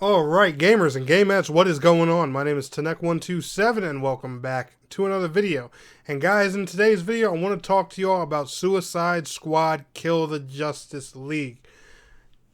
Alright, gamers and gamettes, what is going on? My name is Tanek127 and welcome back to another video. And guys, in today's video, I want to talk to you all about Suicide Squad Kill the Justice League.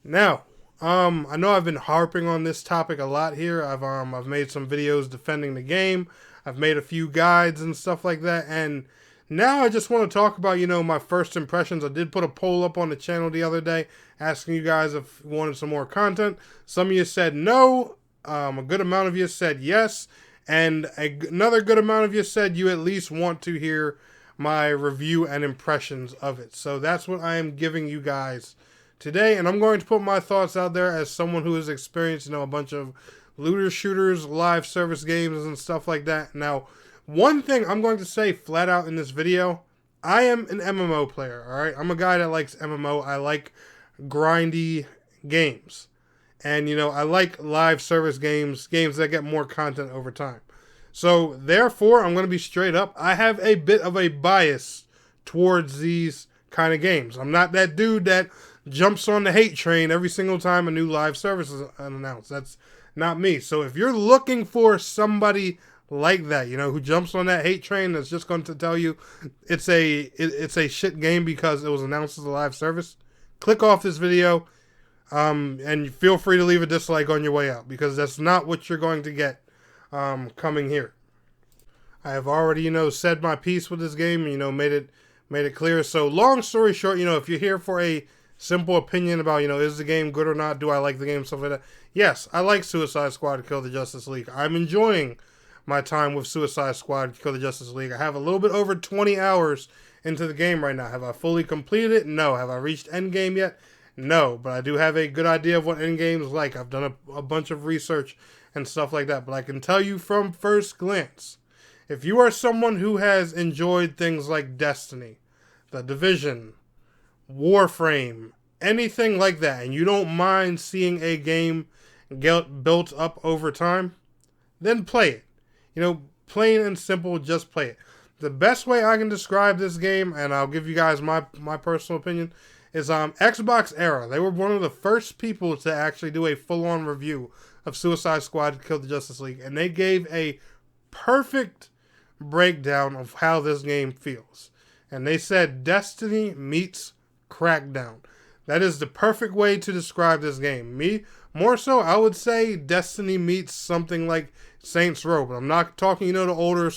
Now, I know I've been harping on this topic a lot here. I've made some videos defending the game. I've made a few guides and stuff like that. And now I just want to talk about, my first impressions. I did put a poll up on the channel the other day asking you guys if you wanted some more content. Some of you said no. A good amount of you said yes. And another good amount of you said you at least want to hear my review and impressions of it. So that's what I am giving you guys today. And I'm going to put my thoughts out there as someone who has experienced, a bunch of looter shooters, live service games, and stuff like that. Now, one thing I'm going to say flat out in this video, I am an MMO player, alright? I'm a guy that likes MMO. I like grindy games. And, I like live service games that get more content over time. So, therefore, I'm going to be straight up. I have a bit of a bias towards these kind of games. I'm not that dude that jumps on the hate train every single time a new live service is announced. That's not me. So, if you're looking for somebody like that, who jumps on that hate train that's just going to tell you it's a shit game because it was announced as a live service, click off this video, and feel free to leave a dislike on your way out, because that's not what you're going to get coming here. I have already, said my piece with this game, made it clear. So long story short, if you're here for a simple opinion about, is the game good or not, do I like the game, stuff like that, yes, I like Suicide Squad Kill the Justice League. I'm enjoying my time with Suicide Squad Kill the Justice League. I have a little bit over 20 hours into the game right now. Have I fully completed it? No. Have I reached endgame yet? No. But I do have a good idea of what endgame is like. I've done a bunch of research and stuff like that. But I can tell you from first glance, if you are someone who has enjoyed things like Destiny, The Division, Warframe, anything like that, and you don't mind seeing a game get built up over time, then play it. Plain and simple, just play it. The best way I can describe this game, and I'll give you guys my personal opinion, is Xbox era. They were one of the first people to actually do a full-on review of Suicide Squad Kill the Justice League, and they gave a perfect breakdown of how this game feels. And they said Destiny meets Crackdown. That is the perfect way to describe this game. More so, I would say Destiny meets something like Saints Row. But I'm not talking, the older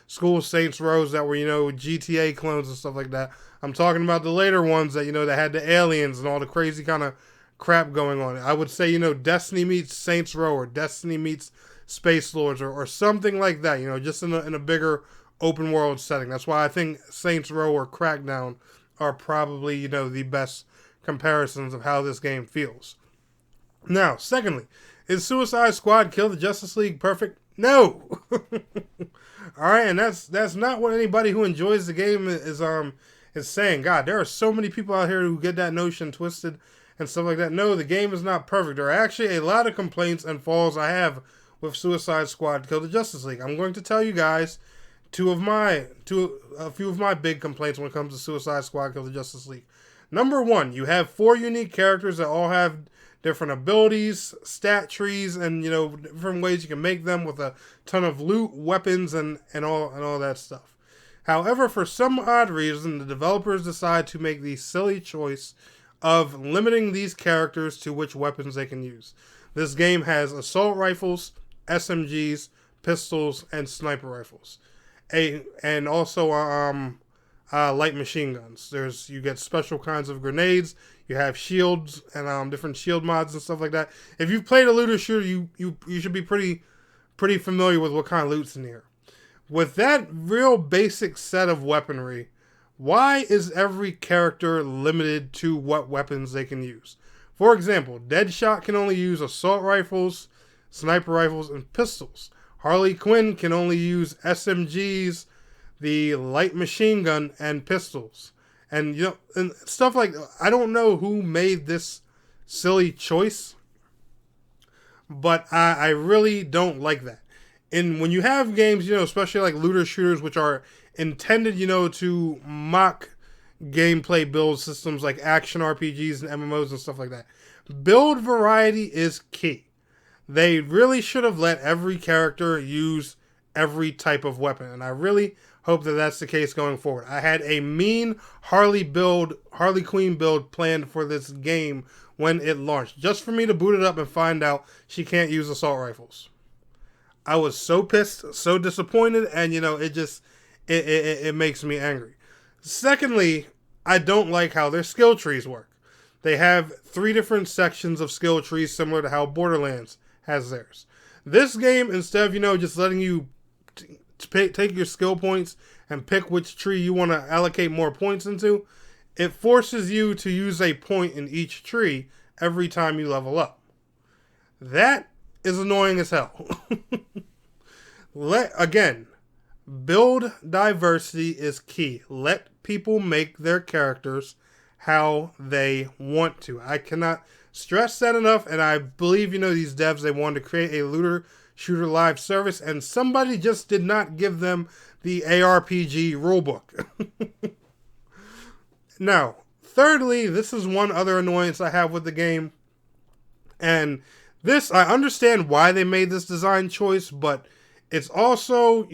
school Saints Rows that were, GTA clones and stuff like that. I'm talking about the later ones that, that had the aliens and all the crazy kind of crap going on. I would say, Destiny meets Saints Row, or Destiny meets Space Lords, or something like that, just in a bigger open world setting. That's why I think Saints Row or Crackdown are probably, the best comparisons of how this game feels. Now, secondly, is Suicide Squad Kill the Justice League perfect? No. Alright, and that's not what anybody who enjoys the game is saying. God, there are so many people out here who get that notion twisted and stuff like that. No, the game is not perfect. There are actually a lot of complaints and flaws I have with Suicide Squad Kill the Justice League. I'm going to tell you guys a few of my big complaints when it comes to Suicide Squad Kill the Justice League. Number one, you have 4 unique characters that all have different abilities, stat trees, and different ways you can make them with a ton of loot, weapons, and all that stuff. However, for some odd reason, the developers decide to make the silly choice of limiting these characters to which weapons they can use. This game has assault rifles, SMGs, pistols, and sniper rifles, and also light machine guns. You get special kinds of grenades. You have shields and different shield mods and stuff like that. If you've played a looter shooter, you should be pretty familiar with what kind of loot's in here. With that real basic set of weaponry, why is every character limited to what weapons they can use? For example, Deadshot can only use assault rifles, sniper rifles, and pistols. Harley Quinn can only use SMGs, the light machine gun, and pistols. And, and stuff like, I don't know who made this silly choice, but I really don't like that. And when you have games, especially like looter shooters, which are intended, to mock gameplay build systems like action RPGs and MMOs and stuff like that, build variety is key. They really should have let every character use every type of weapon, and I really hope that that's the case going forward. I had a mean Harley Quinn build planned for this game when it launched, just for me to boot it up and find out she can't use assault rifles. I was so pissed, so disappointed, and it makes me angry. Secondly, I don't like how their skill trees work. They have 3 different sections of skill trees similar to how Borderlands has theirs. This game, instead of, just letting you take your skill points and pick which tree you want to allocate more points into, it forces you to use a point in each tree every time you level up. That is annoying as hell. Again, build diversity is key. Let people make their characters how they want to. I cannot stress that enough, and I believe, these devs, they wanted to create a looter shooter live service, and somebody just did not give them the ARPG rulebook. Now, thirdly, this is one other annoyance I have with the game, and this, I understand why they made this design choice, but it's also,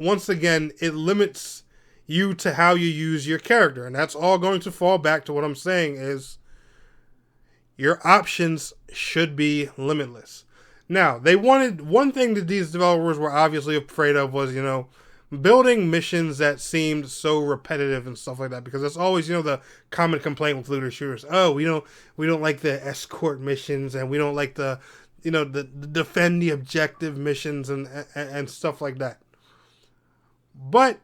once again, it limits you to how you use your character, and that's all going to fall back to what I'm saying is your options should be limitless. Now, they wanted, one thing that these developers were obviously afraid of was, building missions that seemed so repetitive and stuff like that, because that's always, the common complaint with looter shooters. Oh, we don't like the escort missions, and we don't like the defend the objective missions and stuff like that. But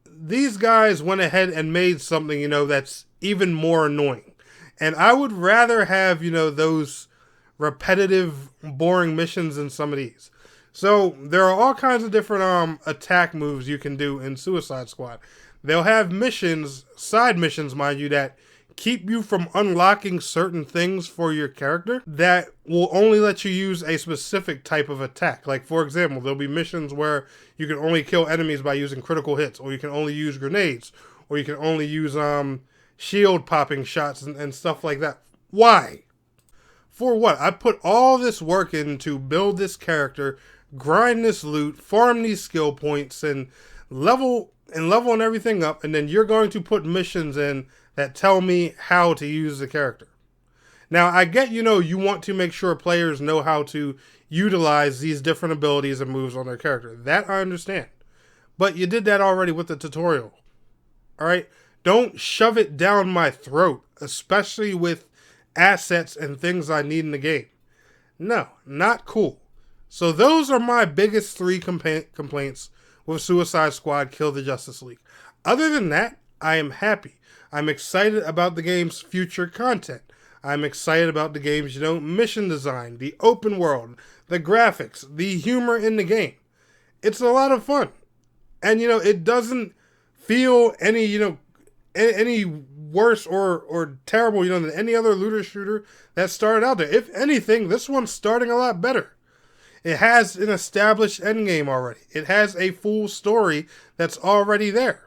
these guys went ahead and made something, that's even more annoying. And I would rather have, those repetitive, boring missions than some of these. So there are all kinds of different attack moves you can do in Suicide Squad. They'll have missions, side missions, mind you, that keep you from unlocking certain things for your character that will only let you use a specific type of attack. Like, for example, there'll be missions where you can only kill enemies by using critical hits, or you can only use grenades, or you can only use shield popping shots and stuff like that. Why? For what? I put all this work in to build this character, grind this loot, farm these skill points, and level everything up, and then you're going to put missions in that tell me how to use the character. Now, I get, you want to make sure players know how to utilize these different abilities and moves on their character. That I understand. But you did that already with the tutorial. Alright? Don't shove it down my throat, especially with assets and things I need in the game. No, not cool. So those are my biggest 3 complaints with Suicide Squad Kill the Justice League. Other than that, I am happy. I'm excited about the game's future content. I'm excited about the game's, mission design, the open world, the graphics, the humor in the game. It's a lot of fun. And, it doesn't feel any, any worse or terrible, than any other looter shooter that started out there. If anything, this one's starting a lot better. It has an established endgame already. It has a full story that's already there.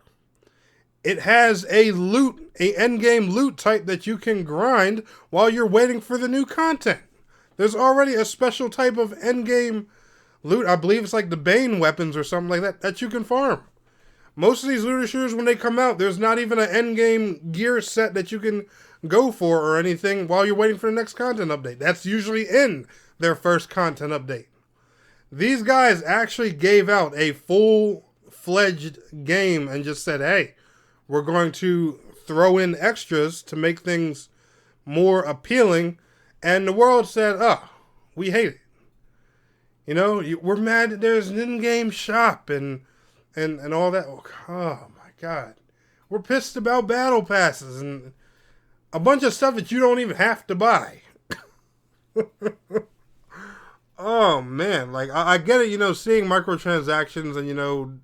It has a endgame loot type that you can grind while you're waiting for the new content. There's already a special type of endgame loot. I believe it's like the Bane weapons or something like that you can farm. Most of these looter shooters, when they come out, there's not even an endgame gear set that you can go for or anything while you're waiting for the next content update. That's usually in their first content update. These guys actually gave out a full-fledged game and just said, hey, we're going to throw in extras to make things more appealing. And the world said, oh, we hate it. We're mad that there's an in-game shop and all that. Oh, my God. We're pissed about battle passes and a bunch of stuff that you don't even have to buy. Oh, man. Like, I get it, seeing microtransactions and,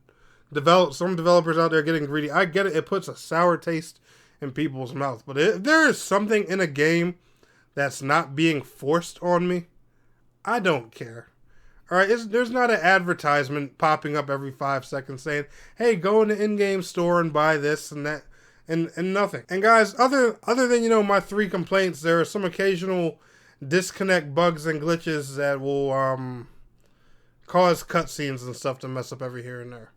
some developers out there getting greedy. I get it. It puts a sour taste in people's mouths. But if there is something in a game that's not being forced on me, I don't care. All right, there's not an advertisement popping up every 5 seconds saying, hey, go in the in-game store and buy this and that, and nothing. And guys, other than, my 3 complaints, there are some occasional disconnect bugs and glitches that will cause cutscenes and stuff to mess up every here and there.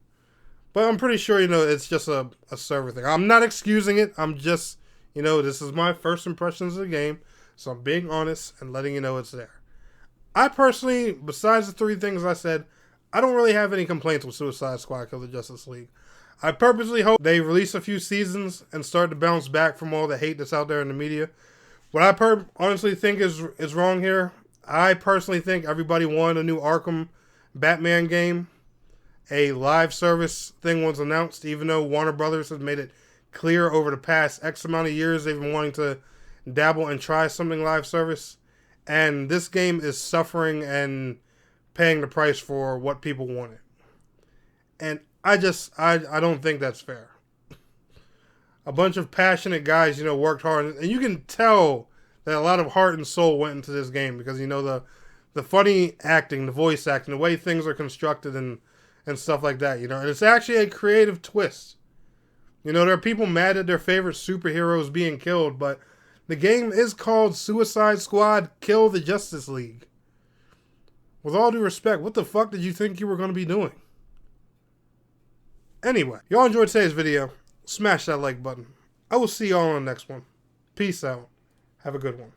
But I'm pretty sure, it's just a server thing. I'm not excusing it. I'm just, this is my first impressions of the game. So I'm being honest and letting you know it's there. I personally, besides the 3 things I said, I don't really have any complaints with Suicide Squad Kill the Justice League. I purposely hope they release a few seasons and start to bounce back from all the hate that's out there in the media. What I honestly think is wrong here, I personally think everybody wanted a new Arkham Batman game. A live service thing was announced, even though Warner Brothers has made it clear over the past X amount of years they've been wanting to dabble and try something live service. And this game is suffering and paying the price for what people wanted. And I don't think that's fair. A bunch of passionate guys, worked hard. And you can tell that a lot of heart and soul went into this game because, the funny acting, the voice acting, the way things are constructed and stuff like that, and it's actually a creative twist. There are people mad at their favorite superheroes being killed, but the game is called Suicide Squad Kill the Justice League. With all due respect, what the fuck did you think you were going to be doing? Anyway, y'all enjoyed today's video. Smash that like button. I will see y'all on the next one. Peace out. Have a good one.